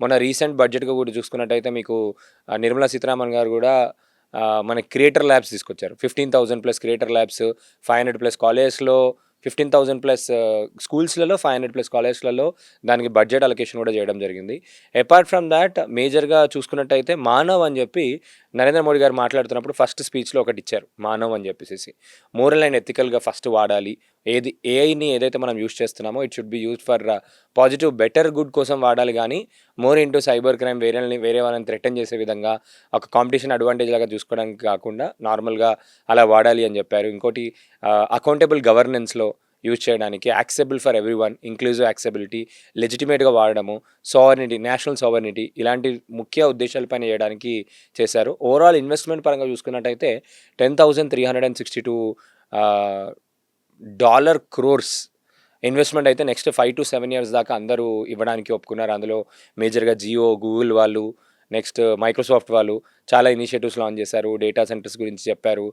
మొన్న రీసెంట్ బడ్జెట్‌గా కూడా చూసుకున్నట్టయితే మీకు నిర్మలా సీతారామన్ గారు కూడా మన క్రియేటర్ ల్యాబ్స్ తీసుకొచ్చారు. 15,000 ప్లస్ క్రియేటర్ ల్యాబ్స్, 500 ప్లస్ కాలేజెస్‌లో 15,000 ప్లస్ స్కూల్స్‌లలో, 500 ప్లస్ కాలేజెస్‌లలో దానికి బడ్జెట్ అలొకేషన్ కూడా చేయడం జరిగింది. అపార్ట్ ఫ్రమ్ దాట్ మేజర్‌గా చూసుకున్నట్టయితే మానవ్ అని చెప్పి నరేంద్ర మోడీ గారు మాట్లాడుతున్నప్పుడు ఫస్ట్ స్పీచ్‌లో ఒకటి ఇచ్చారు. మానవ్ అని చెప్పేసేసి. మోరల్ అండ్ ఎథికల్‌గా ఫస్ట్ వాడాలి. ఏఐని ఏదైతే మనం యూజ్ చేస్తున్నామో it should be used for positive better good కోసం వాడాలి గానీ మోర్ ఇంటూ సైబర్ క్రైమ్ వేరే వాళ్ళని థ్రెటన్ చేసే విధంగా ఒక కాంపిటీషన్ అడ్వాంటేజ్ లాగా చూసుకోవడానికి కాకుండా నార్మల్గా అలా వాడాలి అని చెప్పారు. ఇంకోటి అకౌంటబుల్ గవర్నెన్స్లో యూజ్ చేయడానికి, accessible for everyone, inclusive accessibility, లెజిటిమేట్గా వాడడము, సావర్నిటీ, నేషనల్ సావర్నిటీ ఇలాంటి ముఖ్య ఉద్దేశాలపైన చేయడానికి చేశారు. ఓవరాల్ ఇన్వెస్ట్మెంట్ పరంగా చూసుకున్నట్టయితే 10,362 డాలర్ క్రోర్స్ ఇన్వెస్ట్మెంట్ అయితే నెక్స్ట్ 5 to 7 ఇయర్స్ దాకా అందరూ ఇవ్వడానికి ఒప్పుకున్నారు. అందులో మేజర్గా జియో, గూగుల్ వాళ్ళు, నెక్స్ట్ మైక్రోసాఫ్ట్ వాళ్ళు చాలా ఇనిషియేటివ్స్ లాంచ్ చేశారు. డేటా సెంటర్స్ గురించి చెప్పారు.